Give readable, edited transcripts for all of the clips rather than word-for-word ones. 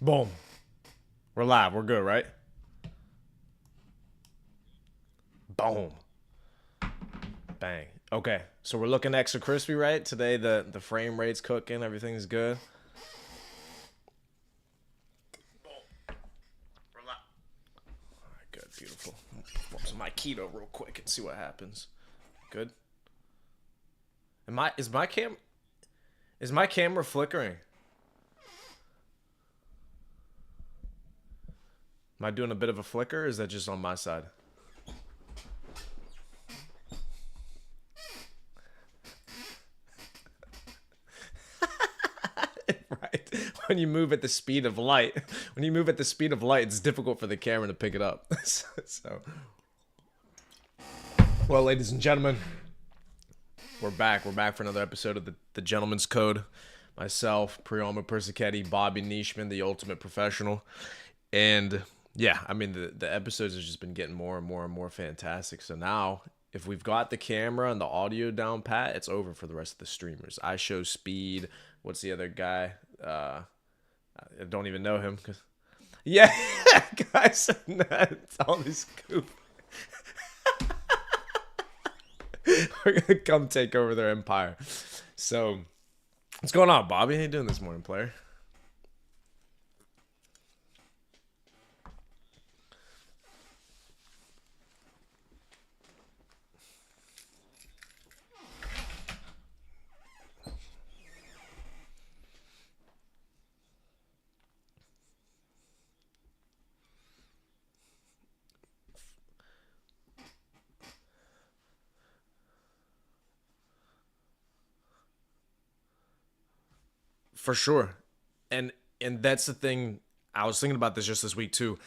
Boom. We're live. We're good, right? Boom. Bang. Okay. So we're looking extra crispy, right? Today the frame rate's cooking. Everything's good. We're live. All right, good. Beautiful. Warm some my keto real quick and see what happens. Good. Am I is my camera flickering? Am I doing a bit of a flicker or is that just on my side? Right. When you move at the speed of light, it's difficult for the camera to pick it up. So, well, ladies and gentlemen, we're back. We're back for another episode of the Gentleman's Code. Myself, Priyama Persichetti, Bobby Nishman, the ultimate professional. And yeah, I mean, the episodes have just been getting more and more and more fantastic. So now, if we've got the camera and the audio down pat, it's over for the rest of the streamers. I show speed. What's the other guy? I don't even know him. Yeah, guys, that's all this goof. We're gonna come take over their empire. So, what's going on, Bobby? How you doing this morning, player? For sure. And that's the thing. I was thinking about this just this week too.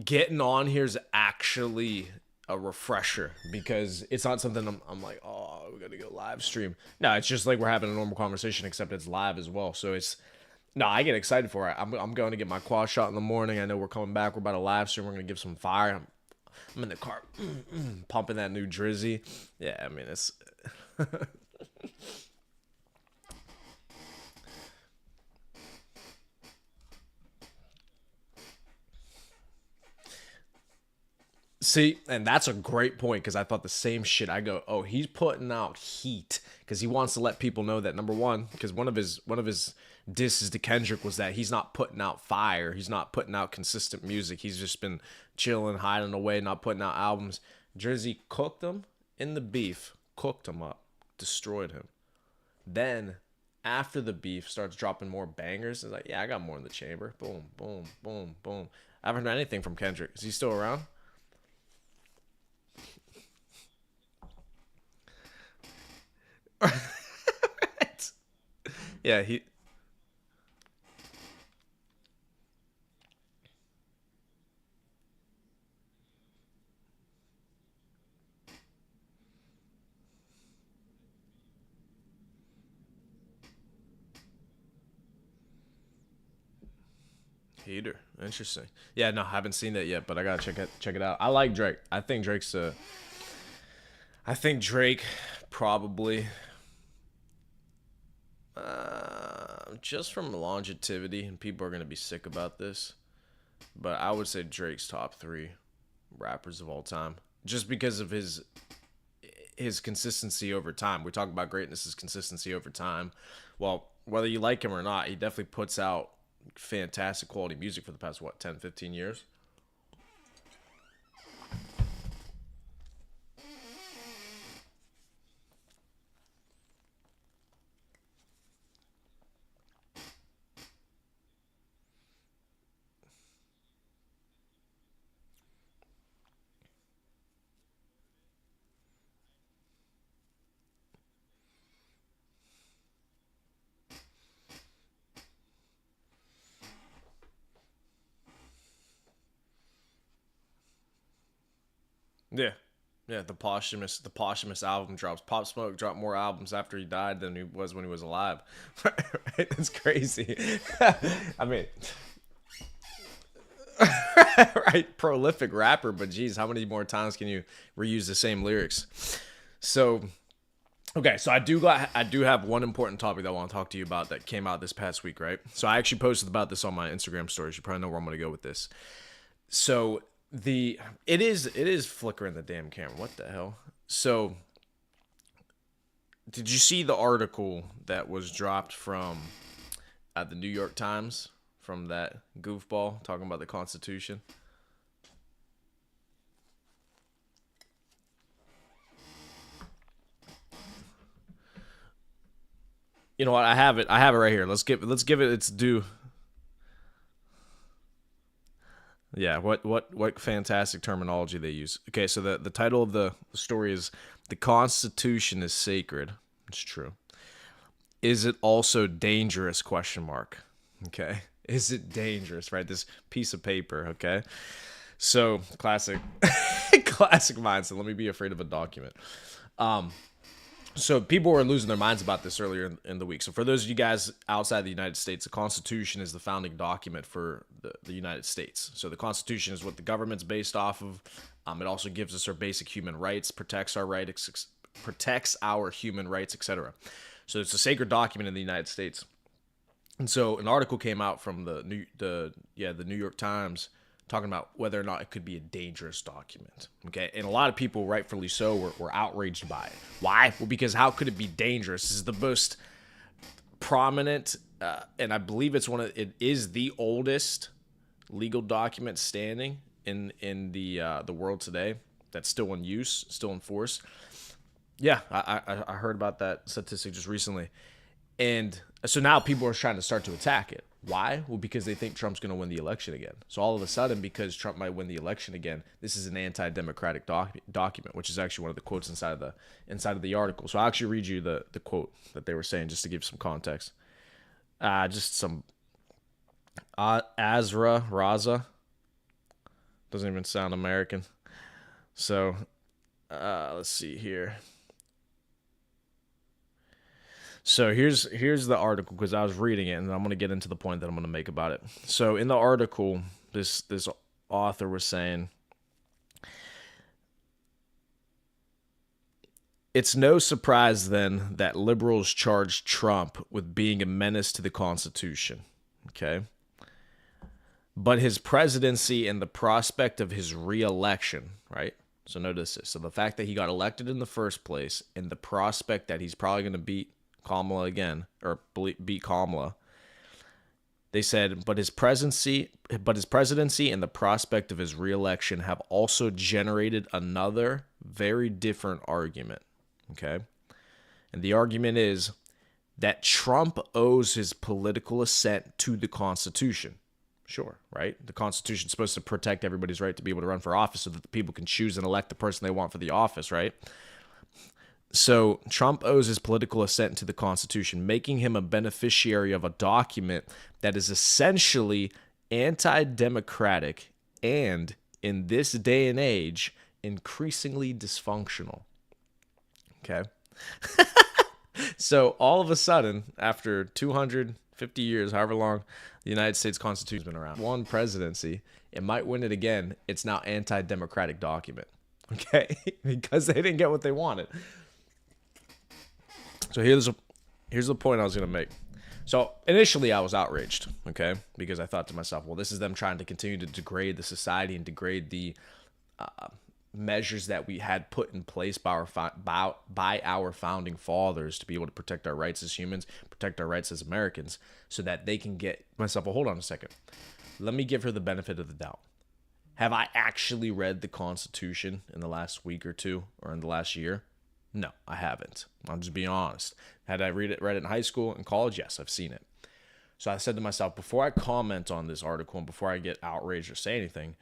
Getting on here is actually a refresher because it's not something I'm like, oh, we gotta go live stream. No, it's just like we're having a normal conversation, except it's live as well. So it's no, I get excited for it. I'm going to get my quad shot in the morning. I know we're coming back. We're about to live stream. We're gonna give some fire. I'm in the car, pumping that new Drizzy. Yeah, I mean it's. See, and that's a great point because I thought the same shit. I go, oh, he's putting out heat because he wants to let people know that number one, because one of his disses to Kendrick was that he's not putting out fire, he's not putting out consistent music. He's just been chilling, hiding away, not putting out albums. Drizzy cooked him in the beef, cooked him up, destroyed him. Then after the beef starts dropping more bangers, it's like, yeah, I got more in the chamber. Boom, boom, boom, boom. I haven't heard anything from Kendrick. Is he still around? Yeah, he Heater. Interesting. Yeah, no, I haven't seen that yet, but I gotta check it out. I like Drake. I think Drake probably just from longevity, and people are gonna be sick about this, but I would say Drake's top three rappers of all time, just because of his consistency over time. We talk about greatness as consistency over time. Well, whether you like him or not, he definitely puts out fantastic quality music for the past what 10, 15 years. Yeah. Yeah, the posthumous album drops. Pop Smoke dropped more albums after he died than he was when he was alive. Right? That's crazy. I mean, right, prolific rapper, but geez, how many more times can you reuse the same lyrics? So Okay, so I do have one important topic that I want to talk to you about that came out this past week, right? So I actually posted about this on my Instagram stories. You probably know where I'm going to go with this. So it is flickering the damn camera. What the hell? So did you see the article that was dropped from the New York Times from that goofball talking about the Constitution? You know what? I have it. I have it right here. Let's give it its due. Yeah, what fantastic terminology they use. Okay, so the title of the story is "The Constitution is Sacred." It's true. Is it also dangerous? Question mark. Okay. Is it dangerous, right? This piece of paper, okay? So, classic classic mindset. Let me be afraid of a document. So people were losing their minds about this earlier in the week. So for those of you guys outside the United States, the Constitution is the founding document for the United States. So the Constitution is what the government's based off of. It also gives us our basic human rights, protects our human rights, etc. So it's a sacred document in the United States. And so an article came out from the New York Times talking about whether or not it could be a dangerous document. Okay, and a lot of people, rightfully so, were outraged by it. Why? Well, because how could it be dangerous? This is the most prominent, and I believe it is the oldest legal document standing in the world today that's still in use, still in force. Yeah, I heard about that statistic just recently. And so now people are trying to start to attack it. Why? Well, because they think Trump's going to win the election again. So all of a sudden, because Trump might win the election again, this is an anti-democratic document, which is actually one of the quotes inside of the article. So I'll actually read you the quote that they were saying just to give some context. Just some Azra Raza. Doesn't even sound American. So let's see here. So here's the article because I was reading it and I'm going to get into the point that I'm going to make about it. So in the article, this author was saying, it's no surprise then that liberals charge Trump with being a menace to the Constitution. Okay. But his presidency and the prospect of his re-election, right? So notice this. So the fact that he got elected in the first place and the prospect that he's probably going to beat Kamala again, or beat Kamala. They said, but his presidency and the prospect of his reelection have also generated another very different argument. Okay. And the argument is that Trump owes his political assent to the Constitution. Sure, right? The Constitution is supposed to protect everybody's right to be able to run for office so that the people can choose and elect the person they want for the office, right? So Trump owes his political assent to the Constitution, making him a beneficiary of a document that is essentially anti-democratic and, in this day and age, increasingly dysfunctional. Okay? So all of a sudden, after 250 years, however long the United States Constitution has been around, one presidency, it might win it again. It's now anti-democratic document. Okay? Because they didn't get what they wanted. So here's the point I was going to make. So initially I was outraged, okay, because I thought to myself, well, this is them trying to continue to degrade the society and degrade the measures that we had put in place by our founding fathers to be able to protect our rights as humans, protect our rights as Americans, so that they can get myself. Well, hold on a second. Let me give her the benefit of the doubt. Have I actually read the Constitution in the last week or two or in the last year? No, I haven't. I'm just being honest. Had I read it in high school and college? Yes, I've seen it. So I said to myself, before I comment on this article and before I get outraged or say anything,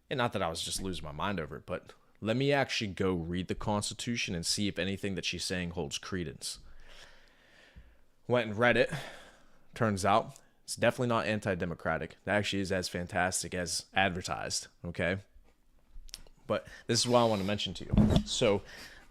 and not that I was just losing my mind over it, but let me actually go read the Constitution and see if anything that she's saying holds credence. Went and read it. Turns out it's definitely not anti-democratic. It actually is as fantastic as advertised, okay? But this is what I want to mention to you. So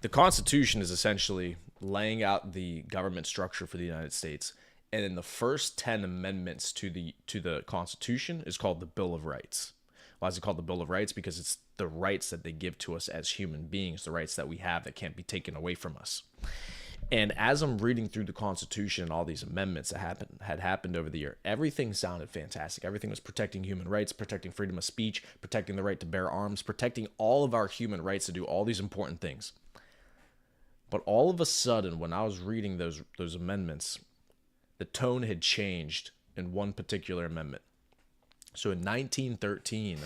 the Constitution is essentially laying out the government structure for the United States. And then the first 10 amendments to the Constitution is called the Bill of Rights. Why is it called the Bill of Rights? Because it's the rights that they give to us as human beings, the rights that we have that can't be taken away from us. And as I'm reading through the Constitution and all these amendments that happened over the year, everything sounded fantastic. Everything was protecting human rights, protecting freedom of speech, protecting the right to bear arms, protecting all of our human rights to do all these important things. But all of a sudden, when I was reading those amendments, the tone had changed in one particular amendment. So in 1913,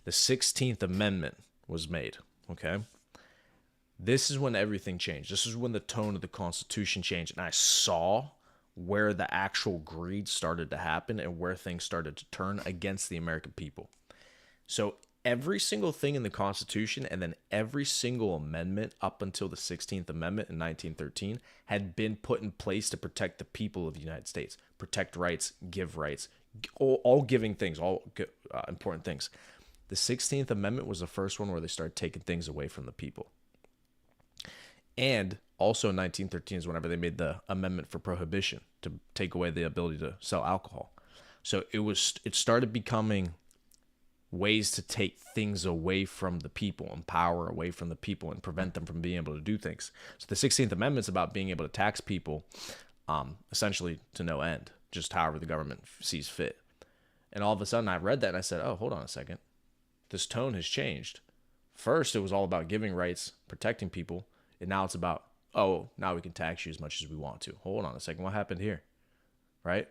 the 16th Amendment was made. Okay. This is when everything changed. This is when the tone of the Constitution changed. And I saw where the actual greed started to happen and where things started to turn against the American people. So every single thing in the Constitution and then every single amendment up until the 16th Amendment in 1913 had been put in place to protect the people of the United States, protect rights, give rights, all giving things, all important things. The 16th Amendment was the first one where they started taking things away from the people. And also in 1913 is whenever they made the amendment for prohibition to take away the ability to sell alcohol. So it started becoming ways to take things away from the people and power away from the people and prevent them from being able to do things. So the 16th Amendment is about being able to tax people essentially to no end, just however the government sees fit. And all of a sudden I read that and I said, oh, hold on a second. This tone has changed. First, it was all about giving rights, protecting people. And now it's about, oh, now we can tax you as much as we want to. Hold on a second. What happened here? Right?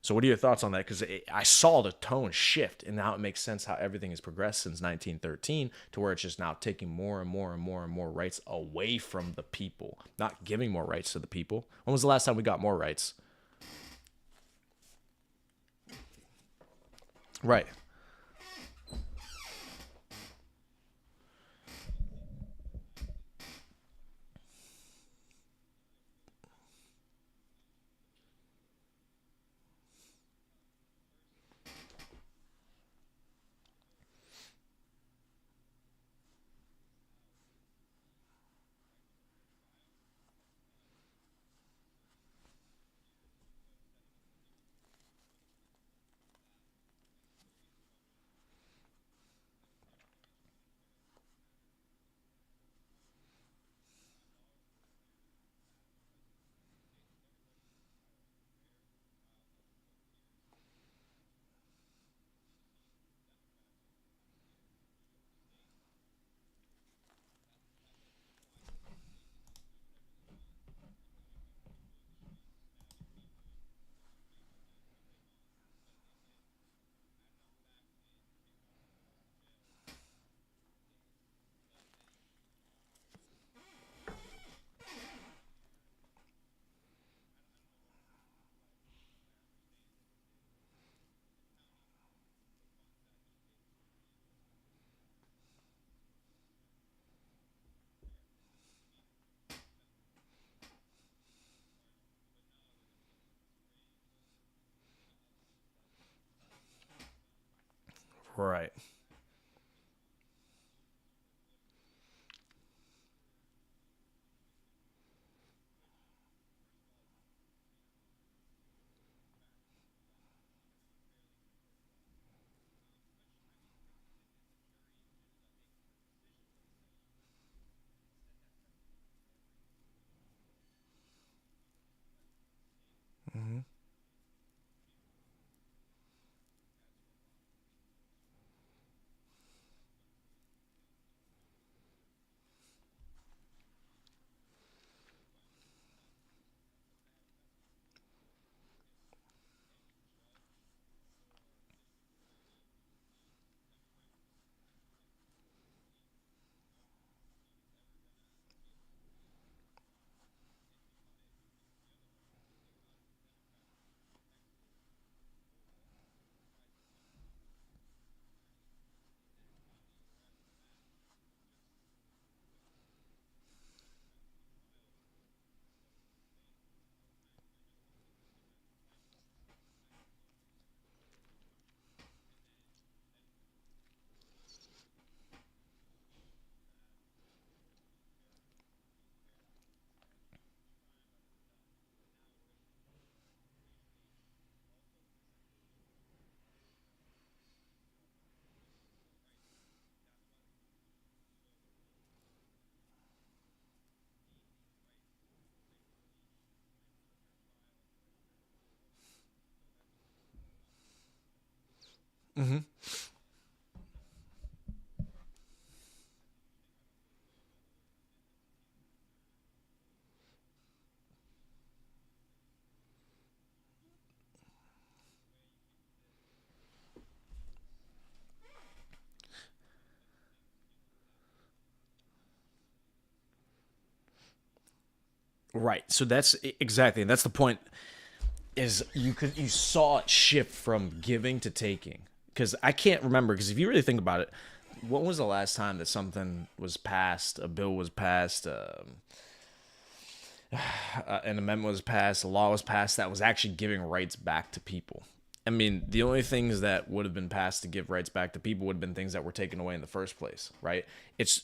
So what are your thoughts on that? Because I saw the tone shift, and now it makes sense how everything has progressed since 1913 to where it's just now taking more and more and more and more rights away from the people, not giving more rights to the people. When was the last time we got more rights? Right. Right. Mm-hmm. Right. So that's exactly, and that's the point. Is you saw it shift from giving to taking, because I can't remember, because if you really think about it, when was the last time that something was passed, a bill was passed, an amendment was passed, a law was passed that was actually giving rights back to people? I mean, the only things that would have been passed to give rights back to people would have been things that were taken away in the first place, right? It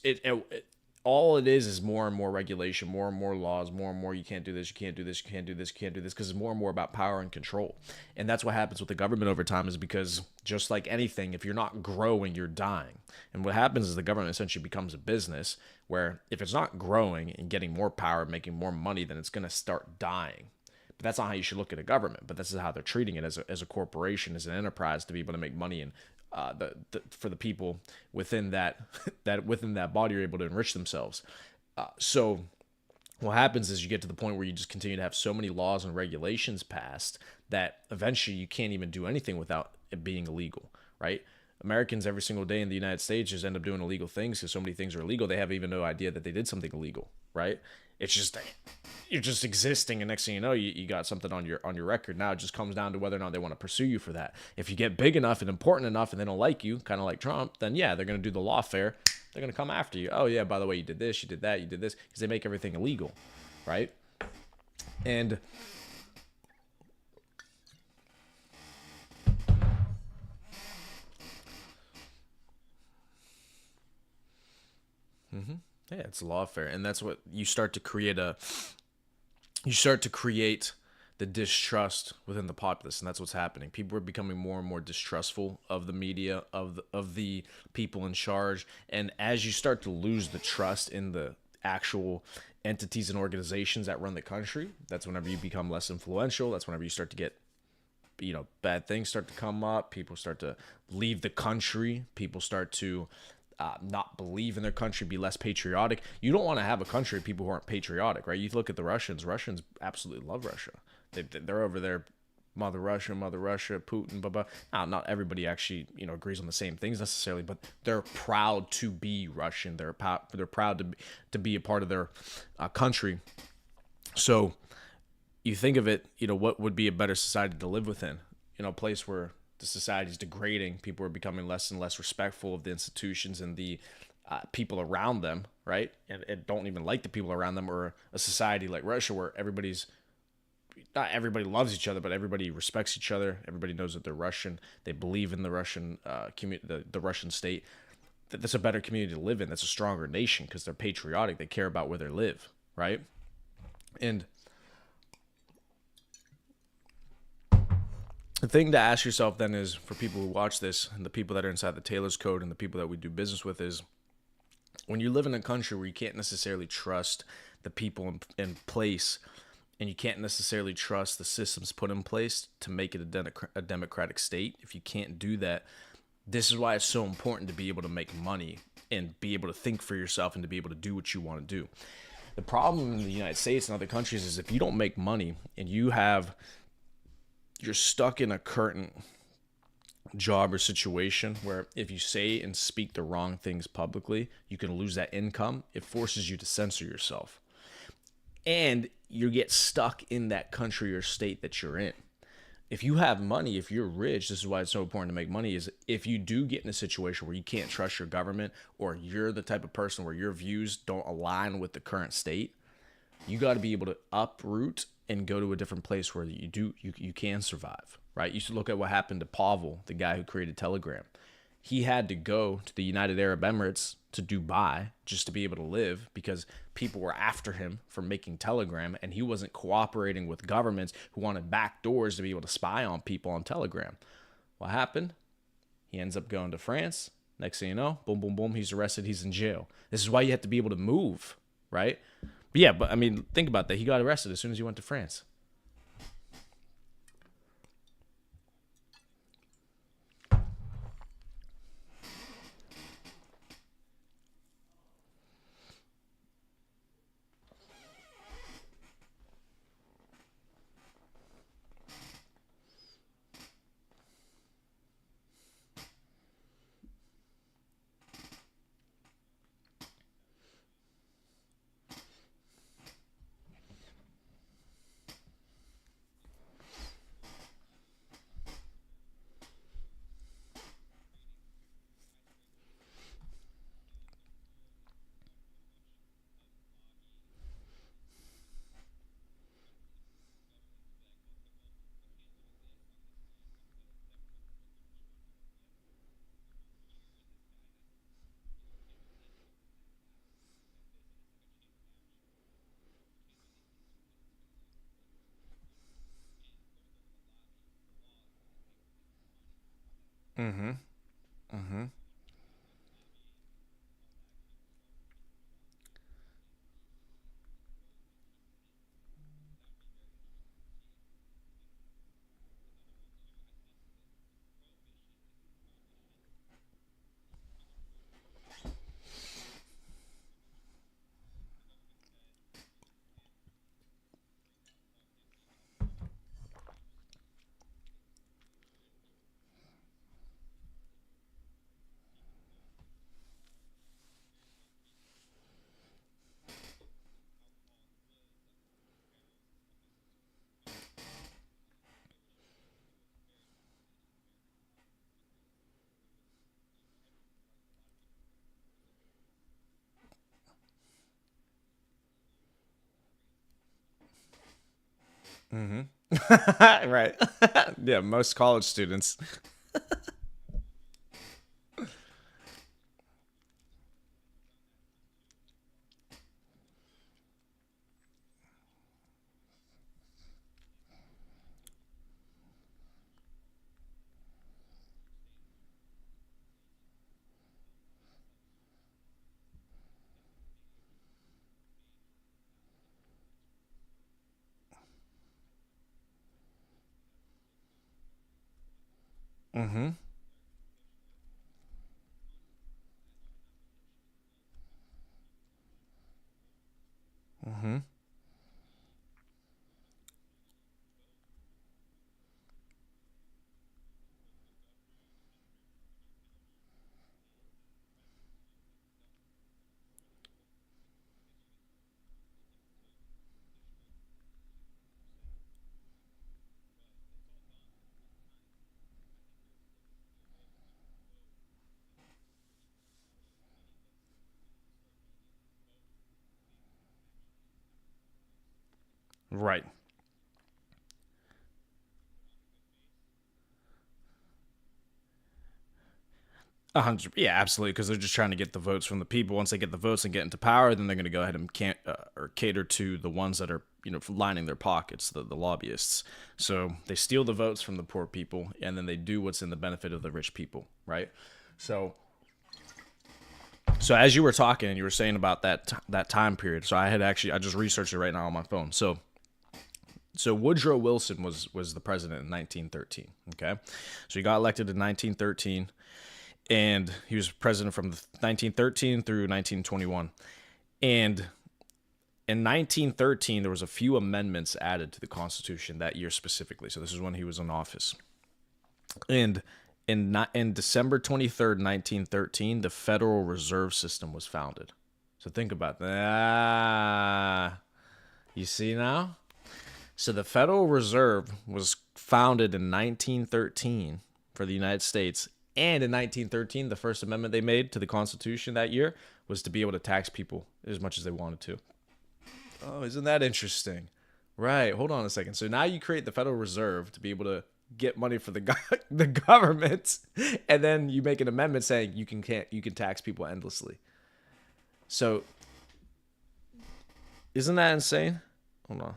all it is more and more regulation, more and more laws, more and more you can't do this, you can't do this, you can't do this, you can't do this, because it's more and more about power and control. And that's what happens with the government over time, is because just like anything, if you're not growing, you're dying. And what happens is the government essentially becomes a business where if it's not growing and getting more power, making more money, then it's going to start dying. But that's not how you should look at a government. But this is how they're treating it, as a corporation, as an enterprise, to be able to make money, and for the people within that within that body are able to enrich themselves. So what happens is you get to the point where you just continue to have so many laws and regulations passed that eventually you can't even do anything without it being illegal, right? Americans every single day in the United States just end up doing illegal things because so many things are illegal. They have even no idea that they did something illegal, right? It's just, you're just existing, and next thing you know, you got something on your record. Now it just comes down to whether or not they want to pursue you for that. If you get big enough and important enough and they don't like you, kind of like Trump, then yeah, they're going to do the lawfare. They're going to come after you. Oh yeah, by the way, you did this, you did that, you did this, because they make everything illegal, right? And yeah, it's lawfare, and that's what you start to create the distrust within the populace, and that's what's happening. People are becoming more and more distrustful of the media, of the people in charge, and as you start to lose the trust in the actual entities and organizations that run the country, that's whenever you become less influential. That's whenever you start to get, bad things start to come up. People start to leave the country. People start to not believe in their country, be less patriotic. You don't want to have a country of people who aren't patriotic, right? You look at the Russians. Russians absolutely love Russia. They're over there, Mother Russia, Putin, blah blah. Now, not everybody actually agrees on the same things necessarily, but they're proud to be Russian. They're proud to be a part of their country. So you think of it, what would be a better society to live within? A place where the society is degrading, people are becoming less and less respectful of the institutions and the people around them, right? And don't even like the people around them, or a society like Russia where not everybody loves each other, but everybody respects each other. Everybody knows that they're Russian. They believe in the Russian community, the Russian state. That's a better community to live in. That's a stronger nation because they're patriotic. They care about where they live, right? And the thing to ask yourself then is, for people who watch this and the people that are inside the Taylor's Code and the people that we do business with, is when you live in a country where you can't necessarily trust the people in place, and you can't necessarily trust the systems put in place to make it a democratic state. If you can't do that, this is why it's so important to be able to make money and be able to think for yourself and to be able to do what you want to do. The problem in the United States and other countries is if you don't make money and you're stuck in a current job or situation where if you say and speak the wrong things publicly, you can lose that income. It forces you to censor yourself. And you get stuck in that country or state that you're in. If you have money, if you're rich, this is why it's so important to make money, is if you do get in a situation where you can't trust your government, or you're the type of person where your views don't align with the current state, you got to be able to uproot and go to a different place where you can survive, right? You should look at what happened to Pavel, the guy who created Telegram. He had to go to the United Arab Emirates, to Dubai, just to be able to live, because people were after him for making Telegram, and he wasn't cooperating with governments who wanted back doors to be able to spy on people on Telegram. What happened? He ends up going to France. Next thing you know, boom, boom, boom, he's arrested, he's in jail. This is why you have to be able to move, right? But yeah, but I mean, think about that. He got arrested as soon as he went to France. Mm-hmm. Mm-hmm. Mm-hmm. Right. Yeah, most college students. Mm-hmm. Mm-hmm. Right. 100. Yeah, absolutely. Because they're just trying to get the votes from the people. Once they get the votes and get into power, then they're going to go ahead and can't or cater to the ones that are lining their pockets, the lobbyists. So they steal the votes from the poor people, and then they do what's in the benefit of the rich people, right? So so as you were talking and you were saying about that time period, so I just researched it right now on my phone. So Woodrow Wilson was the president in 1913. Okay, so he got elected in 1913, and he was president from 1913 through 1921. And in 1913, there was a few amendments added to the Constitution that year specifically. So this is when he was in office. And in December 23rd, 1913, the Federal Reserve System was founded. So think about that. You see now? So the Federal Reserve was founded in 1913 for the United States. And in 1913, the first amendment they made to the Constitution that year was to be able to tax people as much as they wanted to. Oh, isn't that interesting? Right. Hold on a second. So now you create the Federal Reserve to be able to get money for the government, and then you make an amendment saying you can tax people endlessly. So isn't that insane? Hold on.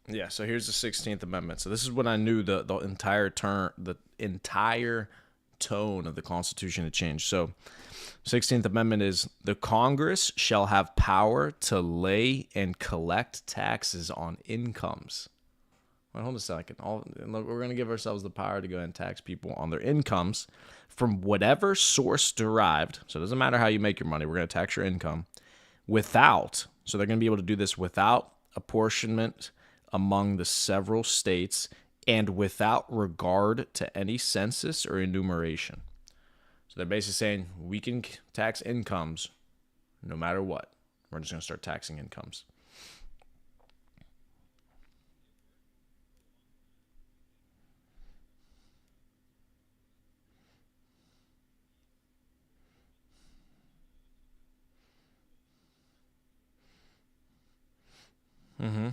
Yeah, so here's the 16th Amendment. So this is when I knew the entire tone of the Constitution had changed. So 16th Amendment is the Congress shall have power to lay and collect taxes on incomes. Wait, hold a second. We're going to give ourselves the power to go and tax people on their incomes from whatever source derived. So it doesn't matter how you make your money. We're going to tax your income without. So they're going to be able to do this without apportionment among the several states and without regard to any census or enumeration. So they're basically saying we can tax incomes no matter what. We're just going to start taxing incomes. Mm-hmm.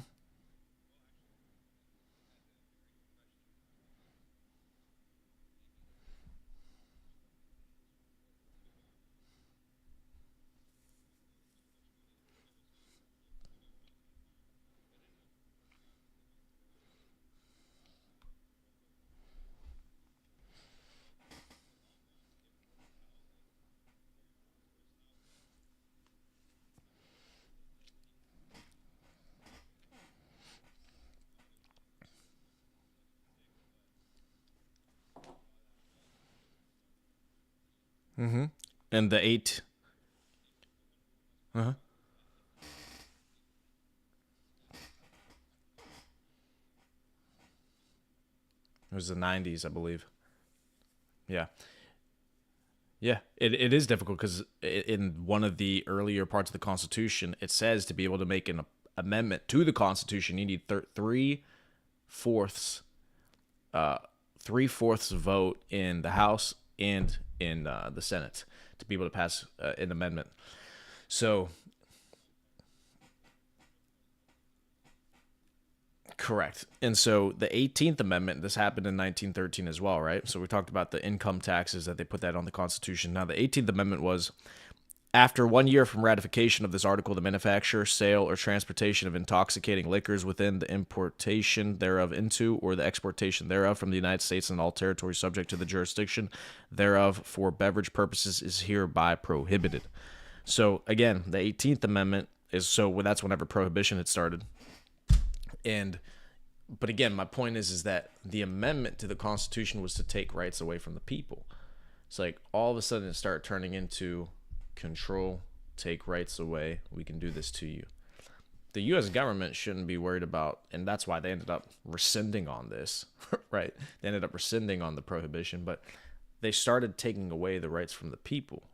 And the eight. Uh-huh. It was the 90s, I believe. Yeah. Yeah, it is difficult because in one of the earlier parts of the Constitution, it says to be able to make an amendment to the Constitution, you need three fourths, uh, 3/4 vote in the House and in the Senate to be able to pass an amendment. So correct. And so the 18th Amendment, this happened in 1913 as well, right? So we talked about the income taxes that they put that on the Constitution. Now, the 18th Amendment was after 1 year from ratification of this article, the manufacture, sale, or transportation of intoxicating liquors within the importation thereof into or the exportation thereof from the United States and all territories subject to the jurisdiction thereof for beverage purposes is hereby prohibited. So again, the 18th Amendment is so that's whenever prohibition had started. And but again, my point is that the amendment to the Constitution was to take rights away from the people. It's like all of a sudden it started turning into control, take rights away. We can do this to you. The U.S. government shouldn't be worried about, and that's why they ended up rescinding on this, right? They ended up rescinding on the prohibition, but they started taking away the rights from the people.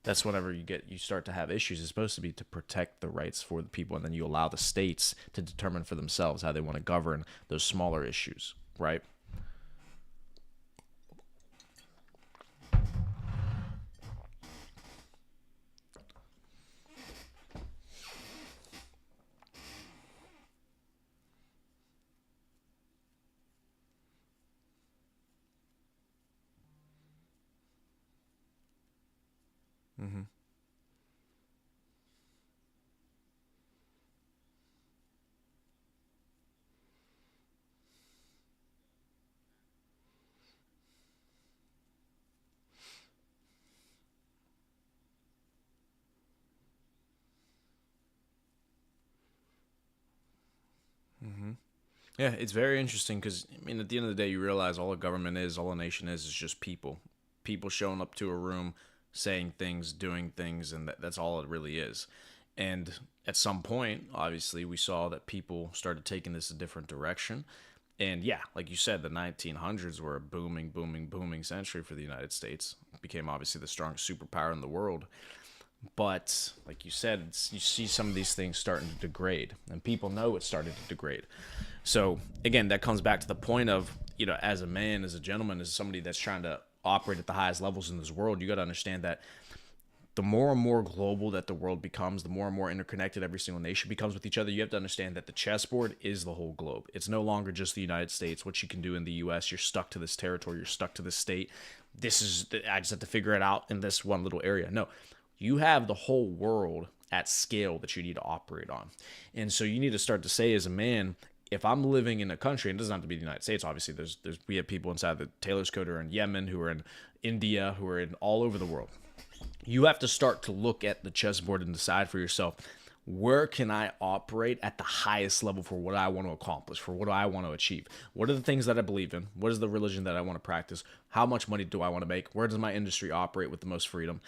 That's whenever you start to have issues. It's supposed to be to protect the rights for the people, and then you allow the states to determine for themselves how they want to govern those smaller issues, right? Mm-hmm. Mm-hmm. Yeah, it's very interesting because I mean, at the end of the day, you realize all a government is, all a nation is just people. People showing up to a room, saying things, doing things, and that's all it really is. And at some point, obviously, we saw that people started taking this a different direction. And yeah, like you said, the 1900s were a booming, booming, booming century for the United States. It became obviously the strongest superpower in the world. But like you said, you see some of these things starting to degrade, and people know it's starting to degrade. So again, that comes back to the point of, as a man, as a gentleman, as somebody that's trying to operate at the highest levels in this world, you got to understand that the more and more global that the world becomes, the more and more interconnected every single nation becomes with each other. You have to understand that the chessboard is the whole globe. It's no longer just the United States. What you can do in the U.S., you're stuck to this territory, you're stuck to this state. I just have to figure it out in this one little area. No, you have the whole world at scale that you need to operate on. And so you need to start to say as a man, if I'm living in a country, and it doesn't have to be the United States, obviously we have people inside the Taylor's Code who are in Yemen, who are in India, who are in all over the world. You have to start to look at the chessboard and decide for yourself, where can I operate at the highest level for what I want to accomplish, for what I want to achieve? What are the things that I believe in? What is the religion that I want to practice? How much money do I want to make? Where does my industry operate with the most freedom?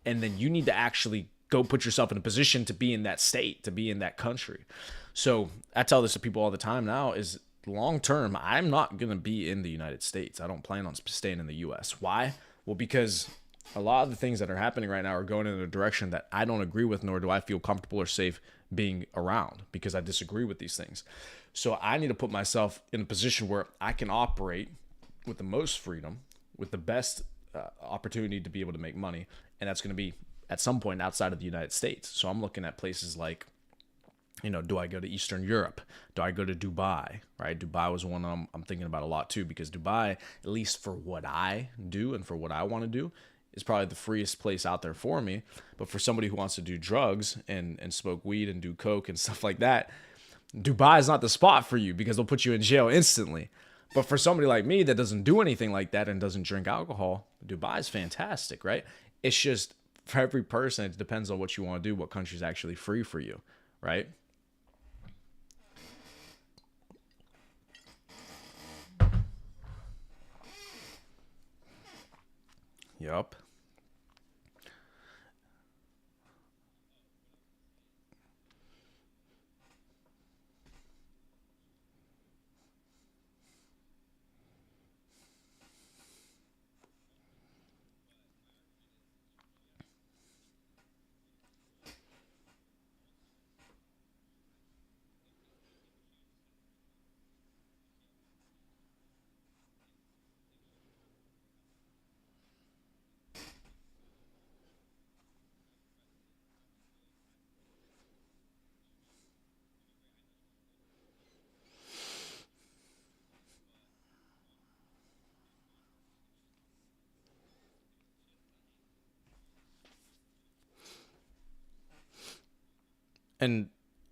And then you need to actually go put yourself in a position to be in that state, to be in that country. So I tell this to people all the time now is long term, I'm not going to be in the United States. I don't plan on staying in the U.S. Why? Well, because a lot of the things that are happening right now are going in a direction that I don't agree with, nor do I feel comfortable or safe being around because I disagree with these things. So I need to put myself in a position where I can operate with the most freedom, with the best opportunity to be able to make money. And that's going to be at some point outside of the United States. So I'm looking at places like, do I go to Eastern Europe? Do I go to Dubai? Right? Dubai was one I'm thinking about a lot too, because Dubai, at least for what I do and for what I want to do, is probably the freest place out there for me. But for somebody who wants to do drugs and smoke weed and do coke and stuff like that, Dubai is not the spot for you because they'll put you in jail instantly. But for somebody like me that doesn't do anything like that and doesn't drink alcohol, Dubai is fantastic, right? It's just for every person, it depends on what you want to do, what country is actually free for you, right? Yup.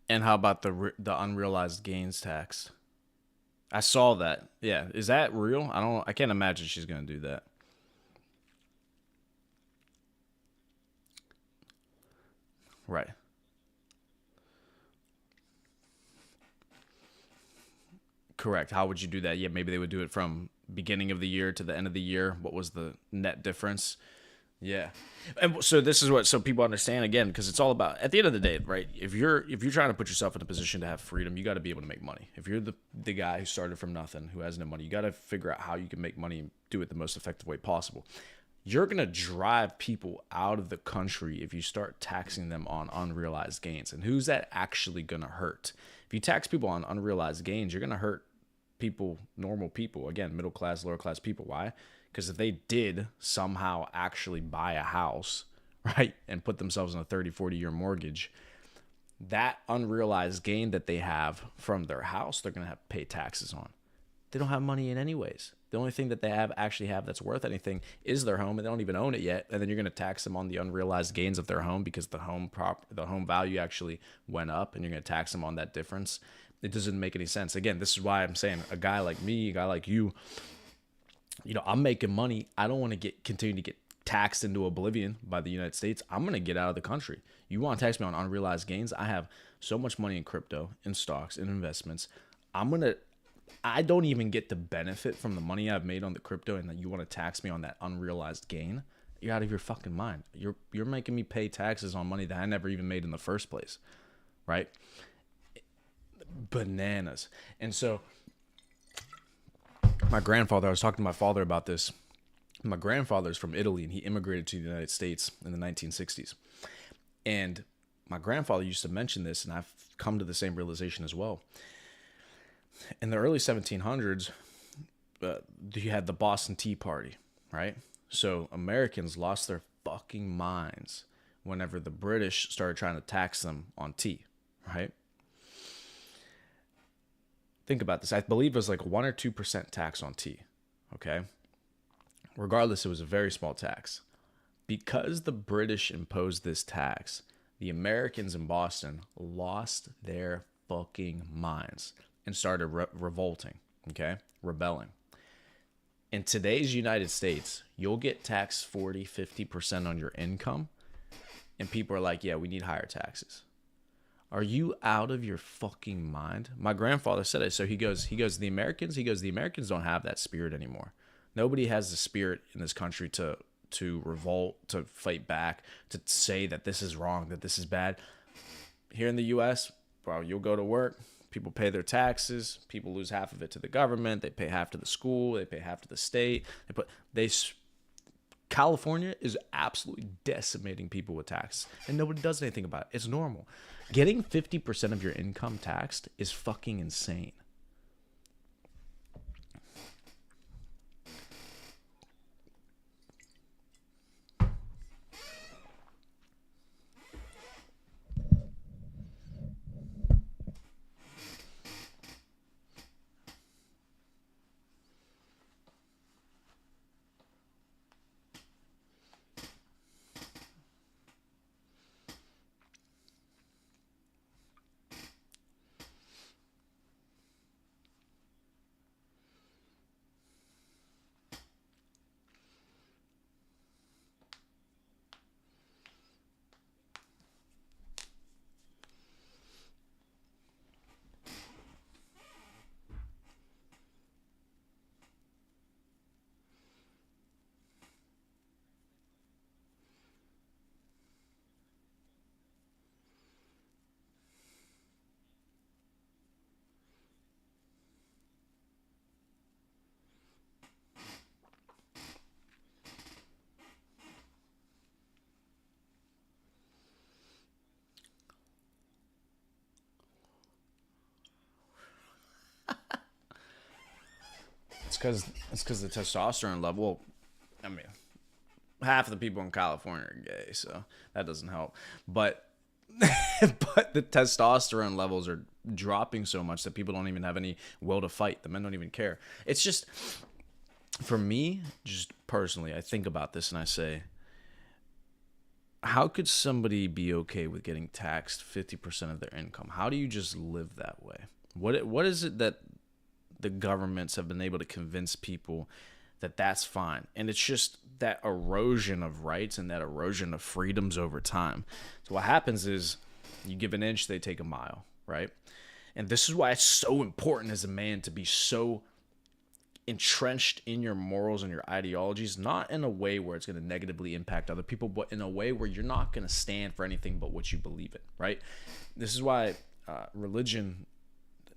And how about the unrealized gains tax? I saw that. Yeah, is that real? I can't imagine she's gonna do that. Right. Correct. How would you do that? Yeah, maybe they would do it from beginning of the year to the end of the year. What was the net difference? Yeah. And so this is what so people understand again because it's all about at the end of the day, right? If you're trying to put yourself in a position to have freedom, you got to be able to make money. If you're the guy who started from nothing, who has no money, you got to figure out how you can make money and do it the most effective way possible. You're going to drive people out of the country if you start taxing them on unrealized gains. And who's that actually going to hurt? If you tax people on unrealized gains, you're going to hurt people, normal people, again, middle class, lower class people. Why? Because if they did somehow actually buy a house, right, and put themselves in a 30, 40-year mortgage, that unrealized gain that they have from their house, they're going to have to pay taxes on. They don't have money in anyways. The only thing that they actually have that's worth anything is their home, and they don't even own it yet. And then you're going to tax them on the unrealized gains of their home because the home value actually went up, and you're going to tax them on that difference. It doesn't make any sense. Again, this is why I'm saying a guy like me, a guy like you, I'm making money. I don't want to continue to get taxed into oblivion by the United States. I'm going to get out of the country. You want to tax me on unrealized gains? I have so much money in crypto, in stocks, in investments. I don't even get the benefit from the money I've made on the crypto, and that you want to tax me on that unrealized gain? You're out of your fucking mind. You're making me pay taxes on money that I never even made in the first place, right? Bananas. And so my grandfather, I was talking to my father about this. My grandfather's from Italy, and he immigrated to the United States in the 1960s. And my grandfather used to mention this, and I've come to the same realization as well. In the early 1700s, you had the Boston Tea Party, right? So Americans lost their fucking minds whenever the British started trying to tax them on tea, right? Think about this. I believe it was like 1 or 2% tax on tea, okay? Regardless, it was a very small tax. Because the British imposed this tax, the Americans in Boston lost their fucking minds and started revolting, okay? Rebelling. In today's United States, you'll get taxed 40, 50% on your income, and people are like, yeah, we need higher taxes. Are you out of your fucking mind? My grandfather said it. So he goes, the Americans don't have that spirit anymore. Nobody has the spirit in this country to revolt, to fight back, to say that this is wrong, that this is bad. Here in the U.S., bro, you'll go to work. People pay their taxes. People lose half of it to the government. They pay half to the school. They pay half to the state. California is absolutely decimating people with tax, and nobody does anything about it. It's normal. Getting 50% of your income taxed is fucking insane. It's because the testosterone level. I mean, half of the people in California are gay, so that doesn't help. But but the testosterone levels are dropping so much that people don't even have any will to fight. The men don't even care. It's just for me, just personally, I think about this and I say, how could somebody be okay with getting taxed 50% of their income? How do you just live that way? What is it that the governments have been able to convince people that that's fine? And it's just that erosion of rights and that erosion of freedoms over time. So what happens is you give an inch, they take a mile, right? And this is why it's so important as a man to be so entrenched in your morals and your ideologies, not in a way where it's going to negatively impact other people, but in a way where you're not going to stand for anything but what you believe in, right? This is why religion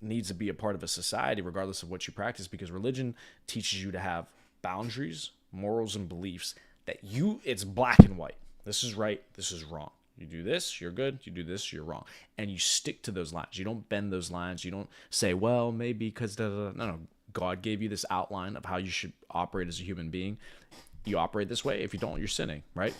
needs to be a part of a society regardless of what you practice, because religion teaches you to have boundaries, morals, and beliefs that it's black and white. This is right, this is wrong. You do this, you're good. You do this, you're wrong. And you stick to those lines. You don't bend those lines. You don't say, well, maybe because no. God gave you this outline of how you should operate as a human being. You operate this way. If you don't, you're sinning, right?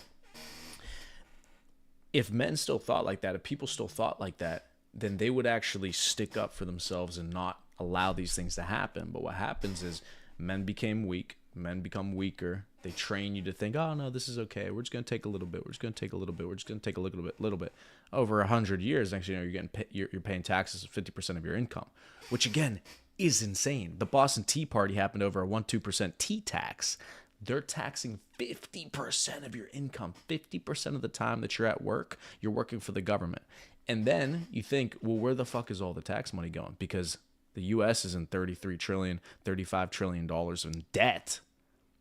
If men still thought like that, if people still thought like that, then they would actually stick up for themselves and not allow these things to happen. But what happens is men became weak. Men become weaker. They train you to think, oh, no, this is okay. We're just going to take a little bit. We're just going to take a little bit. We're just going to take a little bit. Over 100 years, next year, you're paying taxes of 50% of your income, which, again, is insane. The Boston Tea Party happened over a 1-2% tea tax. They're taxing 50% of your income. 50% of the time that you're at work, you're working for the government. And then you think, well, where the fuck is all the tax money going? Because the U.S. is in $33 trillion, $35 trillion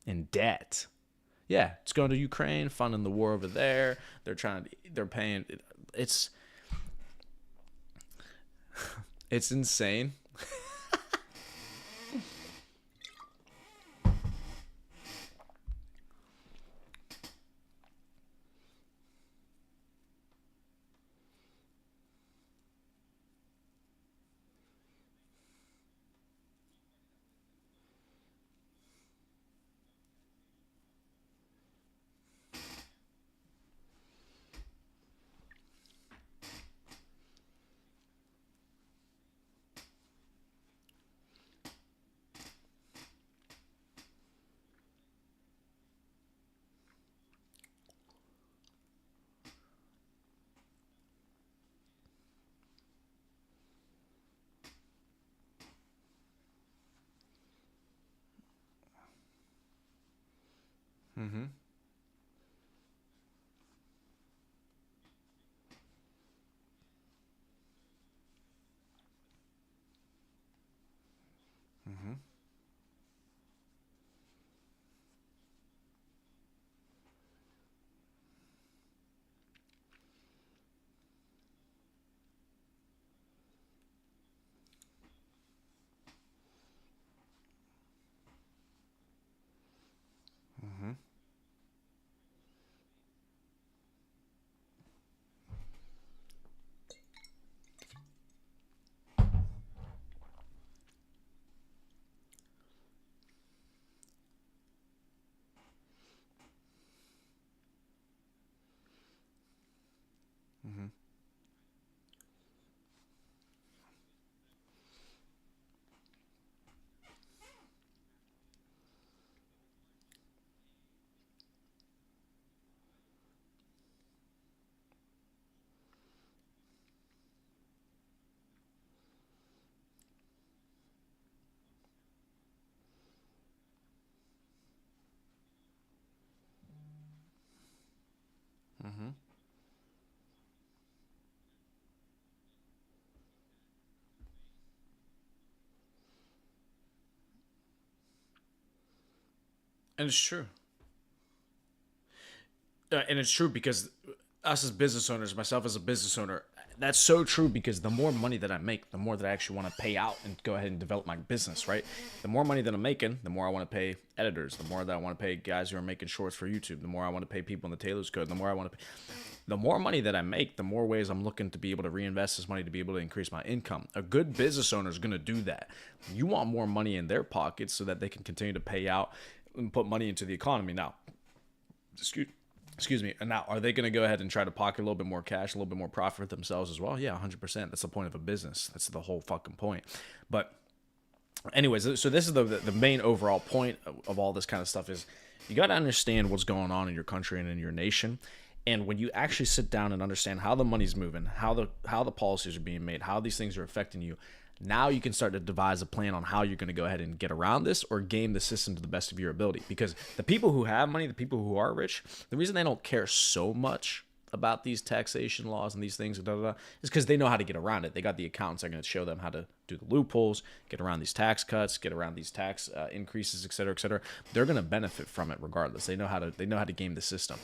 in debt. Yeah, it's going to Ukraine, funding the war over there. They're paying. It's insane. Mm-hmm. Mm-hmm. Mm-hmm. Mm-hmm. Mm-hmm. And it's true. And it's true because us as business owners, myself as a business owner, that's so true because the more money that I make, the more that I actually want to pay out and go ahead and develop my business, right? The more money that I'm making, the more I want to pay editors, the more that I want to pay guys who are making shorts for YouTube, the more I want to pay people in the Taylor's Code, the more I want to pay. The more money that I make, the more ways I'm looking to be able to reinvest this money to be able to increase my income. A good business owner is going to do that. You want more money in their pockets so that they can continue to pay out and put money into the economy. Now, excuse me. And now, are they going to go ahead and try to pocket a little bit more cash, a little bit more profit for themselves as well? Yeah, 100%. That's the point of a business. That's the whole fucking point. But anyways, so this is the main overall point of all this kind of stuff is you got to understand what's going on in your country and in your nation. And when you actually sit down and understand how the money's moving, how the policies are being made, how these things are affecting you, now you can start to devise a plan on how you're going to go ahead and get around this or game the system to the best of your ability. Because the people who have money, the people who are rich, the reason they don't care so much about these taxation laws and these things is because they know how to get around it. They got the accountants that are going to show them how to do the loopholes, get around these tax cuts, get around these tax increases, et cetera, et cetera. They're going to benefit from it regardless. They know how to game the system.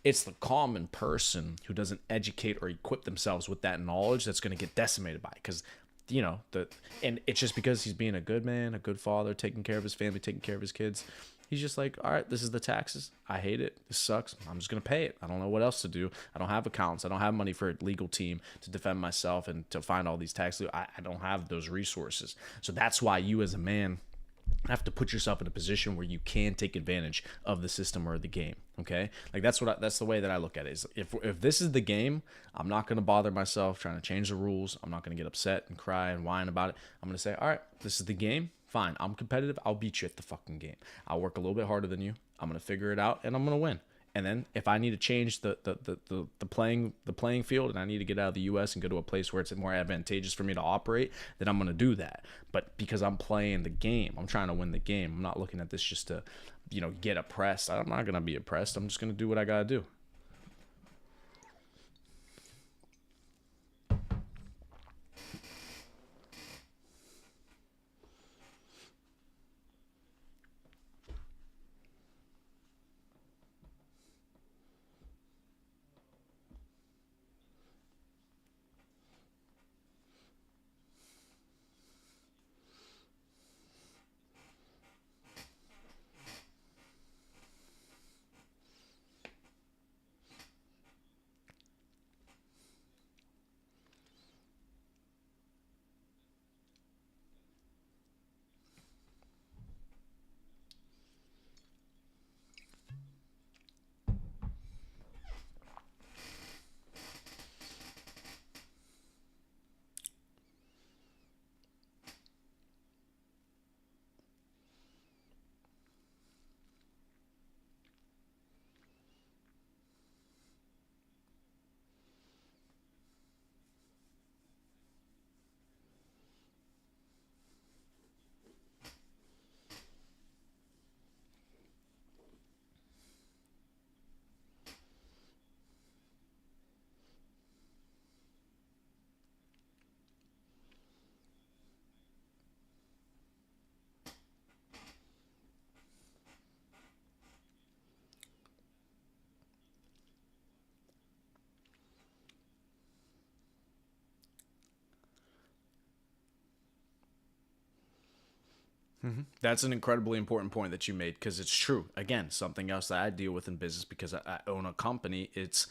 It's the common person who doesn't educate or equip themselves with that knowledge that's going to get decimated by it. Because and it's just because he's being a good man, a good father, taking care of his family, taking care of his kids. He's just like, all right, this is the taxes. I hate it. This sucks. I'm just going to pay it. I don't know what else to do. I don't have accountants. I don't have money for a legal team to defend myself and to find all these taxes. I don't have those resources. So that's why you as a man have to put yourself in a position where you can take advantage of the system or the game. Okay, like that's the way that I look at it. Is if this is the game, I'm not going to bother myself trying to change the rules. I'm not going to get upset and cry and whine about it. I'm going to say, all right, this is the game. Fine, I'm competitive. I'll beat you at the fucking game. I'll work a little bit harder than you. I'm going to figure it out, and I'm going to win. And then if I need to change the playing field and I need to get out of the U.S. and go to a place where it's more advantageous for me to operate, then I'm going to do that. But because I'm playing the game, I'm trying to win the game. I'm not looking at this just to, get oppressed. I'm not going to be oppressed. I'm just going to do what I got to do. That's an incredibly important point that you made because it's true. Again, something else that I deal with in business because I own a company. It's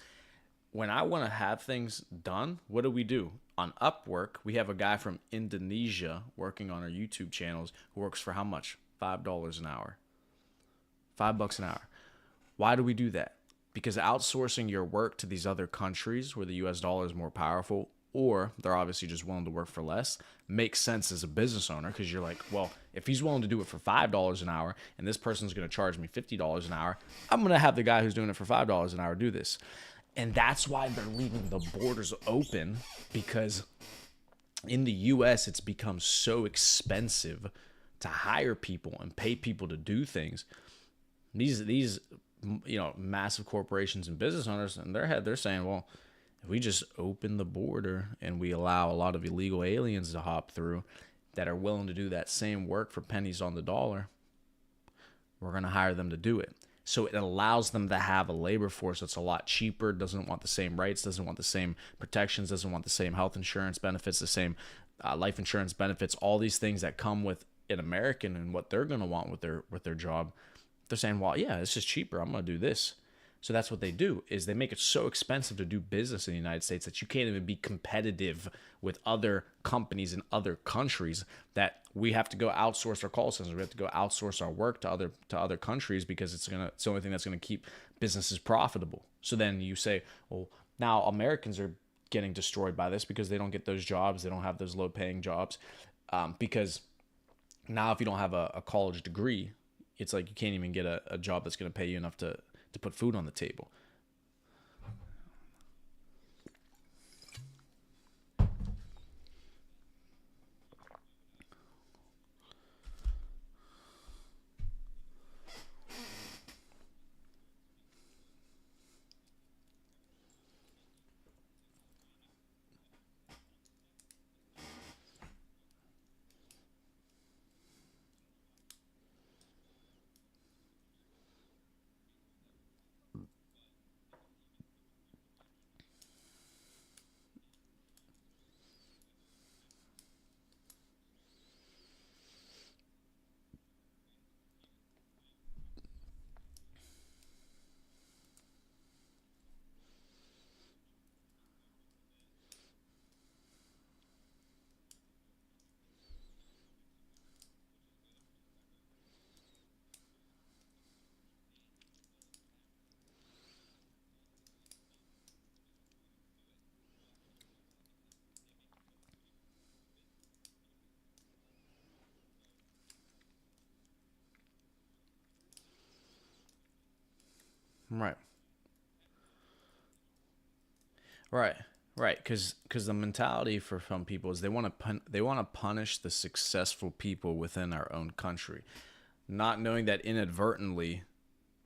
when I want to have things done, what do we do? On Upwork, we have a guy from Indonesia working on our YouTube channels who works for how much? $5 an hour. $5 an hour. Why do we do that? Because outsourcing your work to these other countries where the US dollar is more powerful, or they're obviously just willing to work for less, makes sense as a business owner because you're like, well, if he's willing to do it for $5 an hour and this person's going to charge me $50 an hour, I'm going to have the guy who's doing it for $5 an hour do this. And that's why they're leaving the borders open, because in the US it's become so expensive to hire people and pay people to do things. These massive corporations and business owners in their head, they're saying, well, if we just open the border and we allow a lot of illegal aliens to hop through that are willing to do that same work for pennies on the dollar, we're going to hire them to do it. So it allows them to have a labor force that's a lot cheaper, doesn't want the same rights, doesn't want the same protections, doesn't want the same health insurance benefits, the same life insurance benefits, all these things that come with an American and what they're going to want with their job. They're saying, well, yeah, it's just cheaper. I'm going to do this. So that's what they do, is they make it so expensive to do business in the United States that you can't even be competitive with other companies in other countries, that we have to go outsource our call centers. We have to go outsource our work to other countries because it's the only thing that's going to keep businesses profitable. So then you say, well, now Americans are getting destroyed by this because they don't get those jobs. They don't have those low paying jobs because now if you don't have a college degree, it's like you can't even get a job that's going to pay you enough to put food on the table. Right. Right. Right. Because the mentality for some people is they want to punish the successful people within our own country, not knowing that inadvertently,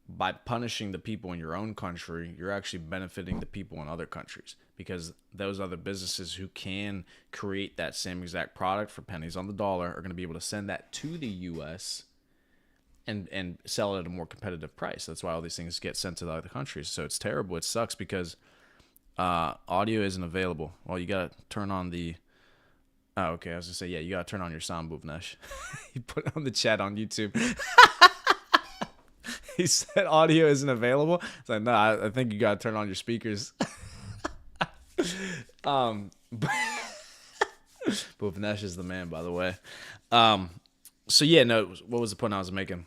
by punishing the people in your own country, you're actually benefiting the people in other countries, because those other businesses who can create that same exact product for pennies on the dollar are going to be able to send that to the U.S. and sell it at a more competitive price. That's why all these things get sent to the other countries. So it's terrible. It sucks because audio isn't available. Well, you gotta turn on the. Oh, okay. I was gonna say, yeah, you gotta turn on your sound booth, Nesh. He put it on the chat on YouTube. He said audio isn't available. It's like, no, I think you gotta turn on your speakers. But Nesh is the man, by the way. So yeah, no. What was the point I was making?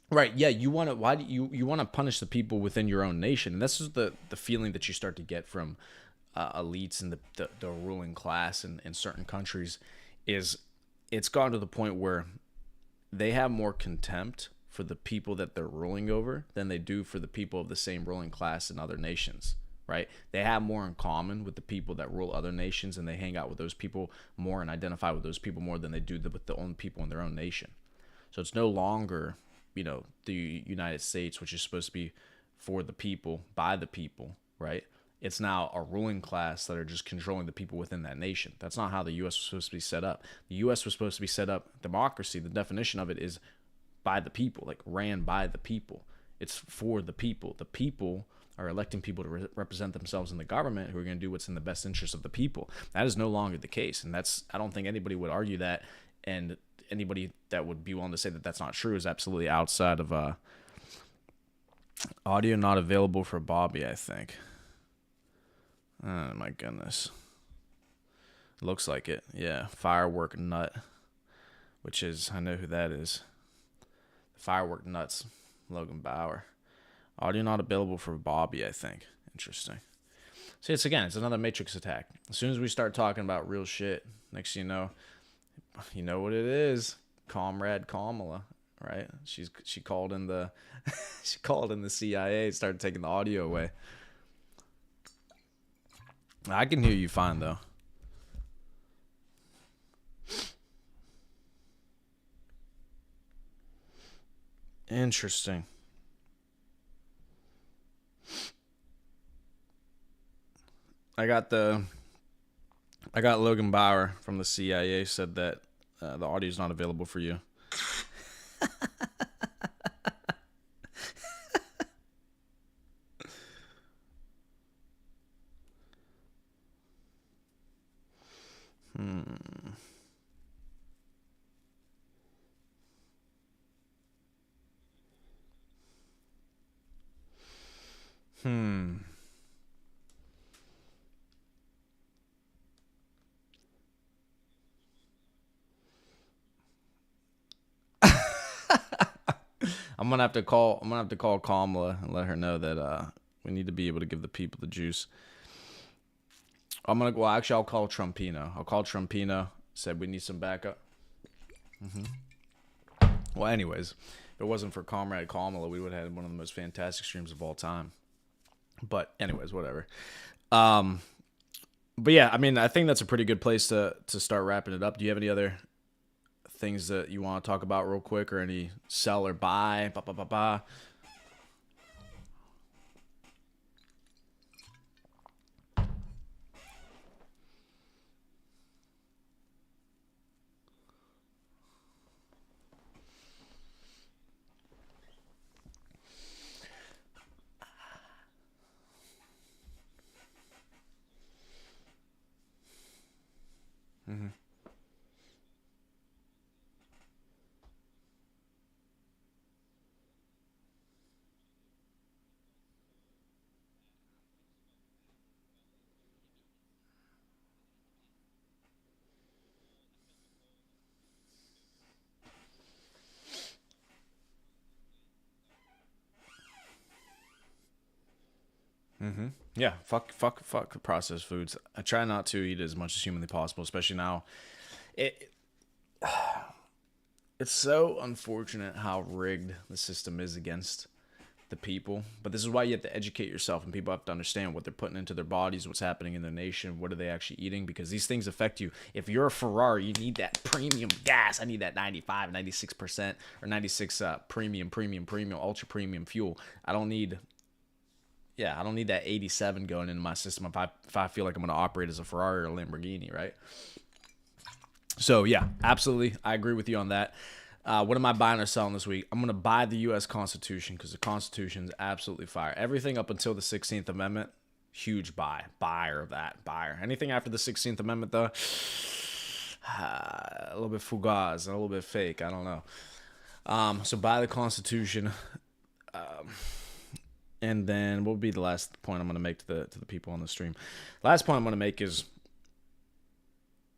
Right. Yeah. You want to. Why do you want to punish the people within your own nation? And this is the feeling that you start to get from elites and the ruling class in certain countries. Is it's gone to the point where they have more contempt for the people that they're ruling over than they do for the people of the same ruling class in other nations. Right? They have more in common with the people that rule other nations, and they hang out with those people more and identify with those people more than they do with the own people in their own nation. So it's no longer, the United States, which is supposed to be for the people, by the people, right? It's now a ruling class that are just controlling the people within that nation. That's not how the U.S. was supposed to be set up. The U.S. was supposed to be set up, democracy, the definition of it is by the people, like ran by the people. It's for the people. The people are electing people to represent themselves in the government who are going to do what's in the best interest of the people. That is no longer the case. And I don't think anybody would argue that. And anybody that would be willing to say that that's not true is absolutely outside of audio not available for Bobby, I think. Oh my goodness. Looks like it. Yeah, Firework Nut, which is, I know who that is. Firework Nuts, Logan Bauer. Audio not available for Bobby, I think. Interesting. See, it's another Matrix attack. As soon as we start talking about real shit, next thing you know what it is. Comrade Kamala, right? She called in the she called in the CIA, started taking the audio away. I can hear you fine though. Interesting. I got Logan Bauer from the CIA said that the audio is not available for you. I'm gonna have to call Kamala and let her know that we need to be able to give the people the juice. Actually, I'll call Trumpino. Said we need some backup. Well, anyways, if it wasn't for Comrade Kamala, we would have had one of the most fantastic streams of all time. But anyways, whatever. But yeah, I mean, I think that's a pretty good place to start wrapping it up. Do you have any other things that you want to talk about real quick, or any sell or buy? Yeah, fuck processed foods. I try not to eat as much as humanly possible, especially now. It it's so unfortunate how rigged the system is against the people. But this is why you have to educate yourself, and people have to understand what they're putting into their bodies, what's happening in their nation, what are they actually eating, because these things affect you. If you're a Ferrari, you need that premium gas. I need that 95, 96% or 96 premium, ultra premium fuel. I don't need that 87 going into my system if I feel like I'm going to operate as a Ferrari or a Lamborghini, right? So yeah, absolutely, I agree with you on that. What am I buying or selling this week? I'm going to buy the U.S. Constitution because the Constitution is absolutely fire. Everything up until the 16th Amendment, huge buyer of that, buyer. Anything after the 16th Amendment, though, a little bit fugazi, a little bit fake. I don't know. So buy the Constitution. And then what would be the last point I'm going to make to the people on the stream? The last point I'm going to make is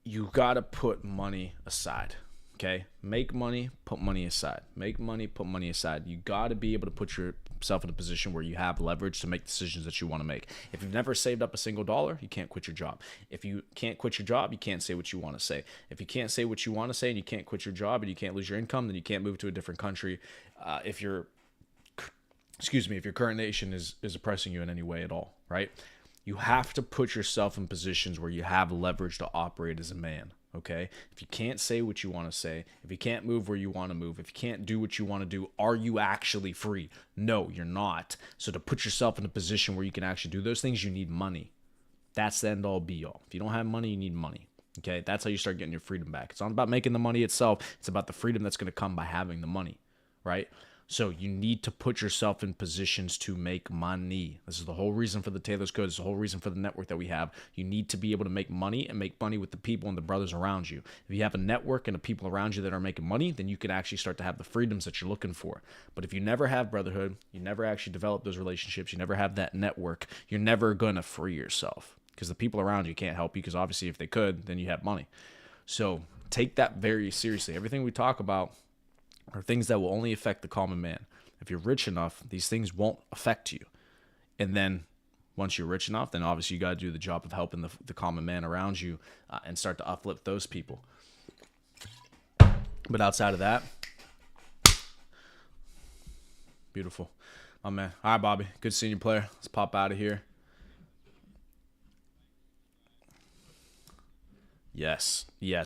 you got to put money aside. Okay, make money, put money aside. Make money, put money aside. You got to be able to put yourself in a position where you have leverage to make decisions that you want to make. If you've never saved up a single dollar, you can't quit your job. If you can't quit your job, you can't say what you want to say. If you can't say what you want to say and you can't quit your job and you can't lose your income, then you can't move to a different country. If your current nation is oppressing you in any way at all, right? You have to put yourself in positions where you have leverage to operate as a man. Okay, if you can't say what you want to say, if you can't move where you want to move, if you can't do what you want to do, are you actually free? No, you're not. So to put yourself in a position where you can actually do those things, you need money. That's the end all be all. If you don't have money, you need money. Okay, that's how you start getting your freedom back. It's not about making the money itself. It's about the freedom that's going to come by having the money, right? So you need to put yourself in positions to make money. This is the whole reason for the Taylor's Code. This is the whole reason for the network that we have. You need to be able to make money and make money with the people and the brothers around you. If you have a network and the people around you that are making money, then you can actually start to have the freedoms that you're looking for. But if you never have brotherhood, you never actually develop those relationships, you never have that network, you're never going to free yourself because the people around you can't help you, because obviously if they could, then you have money. So take that very seriously. Everything we talk about are things that will only affect the common man. If you're rich enough, these things won't affect you. And then once you're rich enough, then obviously you got to do the job of helping the common man around you and start to uplift those people. But outside of that, beautiful. Oh, man. All right, Bobby. Good seeing you, player. Let's pop out of here. Yes.